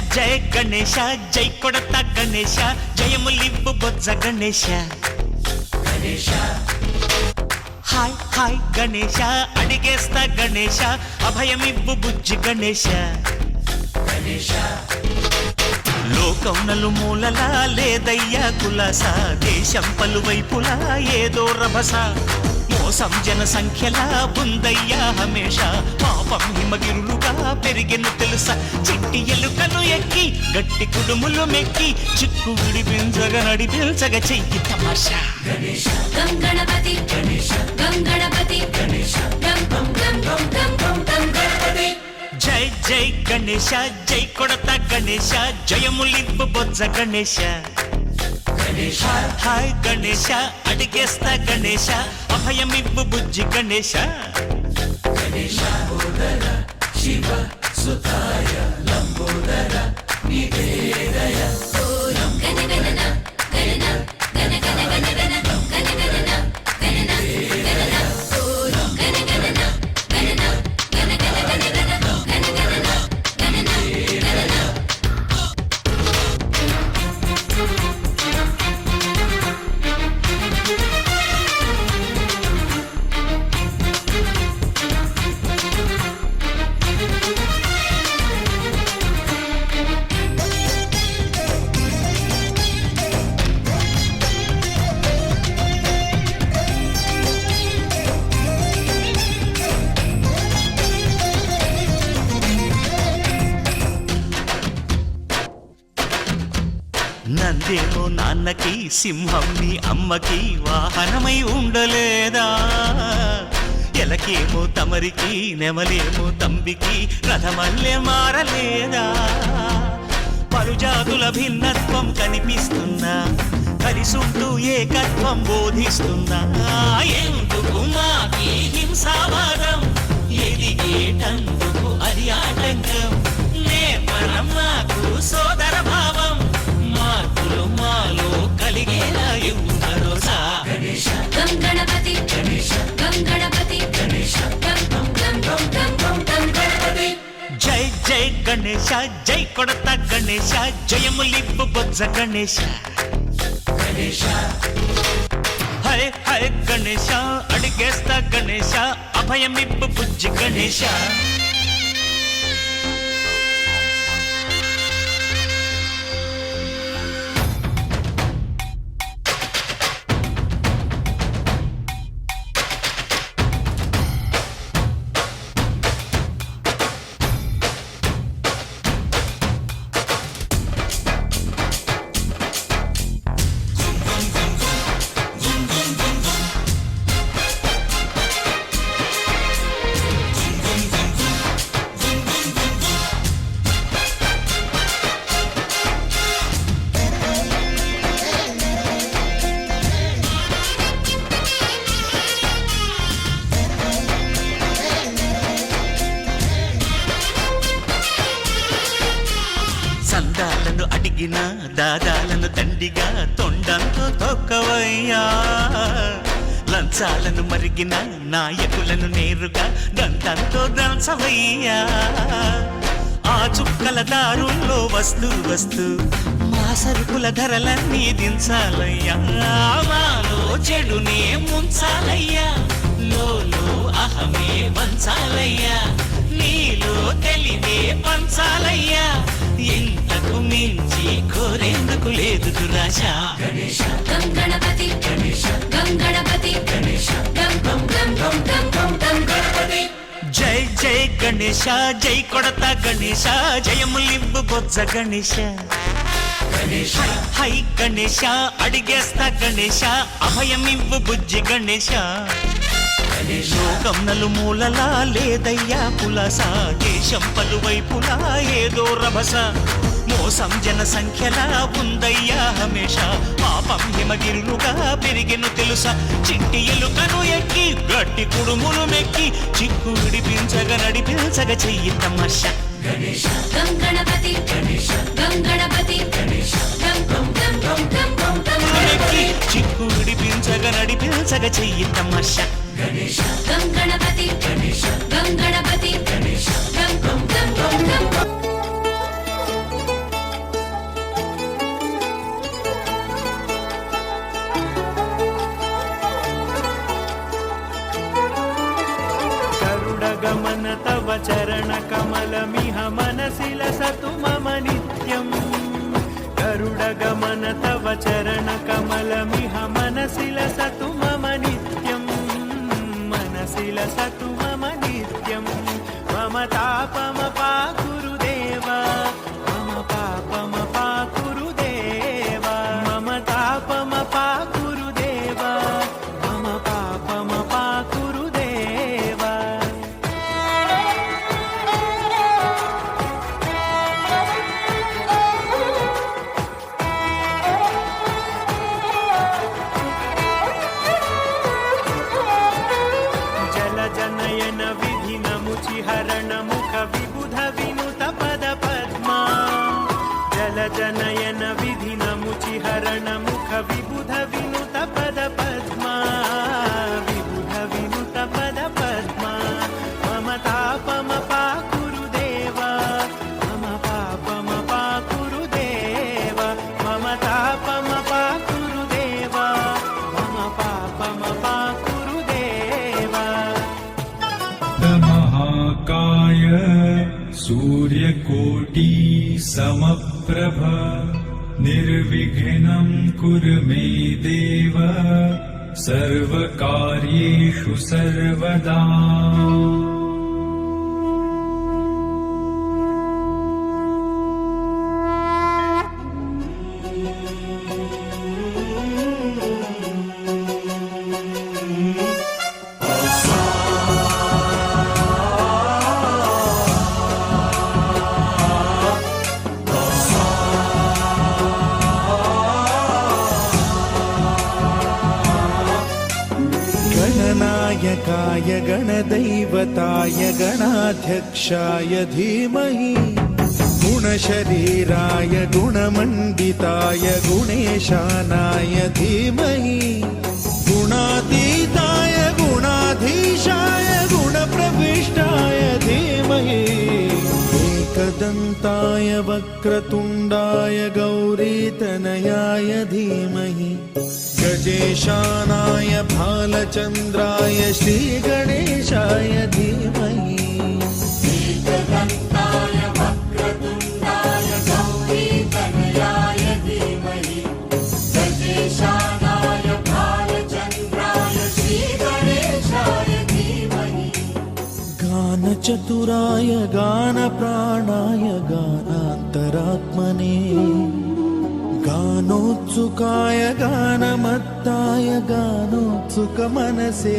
జయ గణేశ జై కొడత గణేశ జయములివ్వు బొజ్జ Ganesha Ganesha hi hi Ganesha అడిగేస్తా Ganesha అభయమివ్వు బుజ్జి గణేశ గణేశ లోకం నలుమూలలా లేదయ్యా కులాస దేశం పలువైపులా ఏదో రభస మోసం జన సంఖ్యలా ఉందయ్యా హమేష పాపం హిమగిరులుగా పెరిగెను తెలుసా చిట్టి ఎలుకను ఎక్కి గట్టి కుడుములు మెక్కి చిక్కు విడిపించగా నడిపించగా చెయ్యి తమాషా గణేశ గం గణపతి గణేశ గం గణపతి గణేశ గం గం గం గం గం గం గం గణపతి జై జై గణేశ జై కొడత గణేశ జయములివ్వు బొజ్జ గణేశ గణేశ హాయ్ గణేశ అడిగేస్తా గణేశ అభయమివ్వు బుజ్జి గణేశ గణేశ శివ సుతాయ లంబోదర నివేదయ ఓం గణ గణన గణన గణ గణ గణ గణ గణ గణన గణన గణన ఓం గణ గణన గణన గణ గణ గణ గణ గణ గణన గణన గణన నందేమో నాన్నకి సింహం నీ అమ్మకి వాహనమై ఉండలేదా ఎలకేమో తమరికి నెమలేమో తంబికి రథమల్లె మారలేదా పలుజాతుల భిన్నత్వం కనిపిస్తున్నా కలిసుంటూ ఏకత్వం బోధిస్తున్నా ఎందుకు మాకి హింసావాదం ఎదిగేటందుకు అది ఆటంకం నేపరం మాకు సోదర భావం మార్పులు మాలో కలిగేలా భరోసా గణేశ గం గణపతి గణేశ గం గణపతి గణేశ గం గం గం గం గం గం గం గణపతి జై జై గణేశ జై కొడత గణేశ జయములివ్వు బొజ్జ గణేశ గణేశ హరే హరే గణేశ అడిగేస్తా గణేశ అభయమివ్వు బుజ్జి గణేశ సందాలను అడిగిన దాదాలను దండిగా తొండంతో తొక్కవయ్యా లంచాలను మరిగిన నాయకులను నేరుగా దంతంతో దంచవయ్యా ఆ చుక్కల దారుల్లో వస్తూ వస్తూ మా సరుకుల ధరలన్నీ దించాలయ్యా మాలో చెడునే ముంచాలయ్యా లోలో అహమే వంచాలయ్యా నీలో తెలివే పంచాలయ్యా ఇంతకు మించి కోరేందుకు లేదు దురాశ గణేశ గం గణపతి గణేశ గం గణపతి గణేశ గం గం గం గం గం గం గం గణపతి జై జై గణేశ జై కొడత గణేశ జయములివ్వు బొజ్జ గణేశ గణేశ హై గణేశ అడిగేస్తా గణేశ అభయమివ్వు బుజ్జి గణేశ లోకం నలుమూలలా లేదయ్యా పులస దేశం పలువైపులా ఏదో రభస మోసం జన సంఖ్యలా ఉందయ్యా హమేష పాపం హిమగిరులుగా పెరిగెను తెలుసా చిట్టి ఎలుకను ఎక్కి గట్టి కుడుములు మెక్కి చిక్కు విడిపించగా నడిపించగ చెయ్యి తమాష గం గణపతి గం గణపతి గం గం గం గం గం గం గం మెక్కి చిక్కు విడిపించగా నడిపించగ చెయ్యి తమాష గం గణపతి గం గణపతి గం గం గం గం గం गमन तव चरण कमलमिह मनसि लसतु मम नित्यम् गरुडगमन तव चरण कमलमिह मनसि लसतु मम नित्यम् मनसि लसतु मम नित्यम् मम तापमपाकुरु देव मम पापमपाकुरु देव मम तापमपाकुरु देव मम पापमपाकुरु देव जनयन विधिनमुचिहरण मुख विबुध विनुत पद पद्मा जल जनयन विधिनमुचिहरण मुख विबुध विनुत पद पद्मा विबुध विनुत पद पद्मा मम तापमपाकुरु देव मम पापमपाकुरु देव मम तापमपाकुरु देव मम पापमपाकुरु देव महाकाय सूर्यकोटि समप्रभ निर्विघ्नं कुरु मे देव सर्वकार्येषु सर्वदा गणनायकाय गणदैवताय गणाध्यक्षाय धीमहि गुणशरीराय गुणमण्डिताय गुणेशानाय धीमहि गुणातीताय गुणाधीशाय गुणप्रविष्टाय धीमहि एकदन्ताय वक्रतुण्डाय गौरीतनयाय धीमहि गजेशानाय भालचन्द्राय श्रीगणेशाय धीमहि एकदन्ताय वक्रतुण्डाय गौरीतनयाय धीमहि गजेशानाय भालचन्द्राय श्रीगणेशाय धीमहि गानचतुराय गानप्राणाय गानान्तरात्मने गानोत्सुकाय गानमत्ताय गानोत्सुकमनसे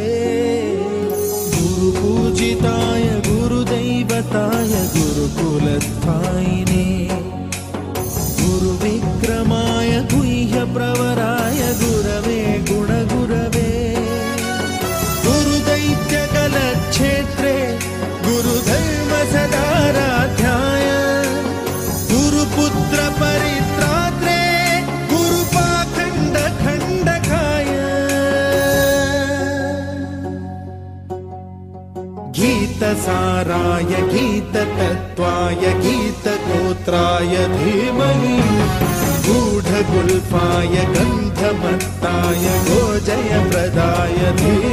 गुरुपूजिताय गुरुदैवताय गुरुकुलस्थायिने गुरुविक्रमाय गुह्यप्रवराय गुरवे गुणगुरवे गुरुदैत्यकलक्षेत्रे गुरुधर्मसदाराध्याय गुरुपुत्रपरित्रात्रे गुरुपाखण्डखण्डकाय गीतसाराय गीततत्त्वाय गीतगोत्राय धीमहि गूढगुल्फाय गन्धमत्ताय गोजयप्रदाय धीमहि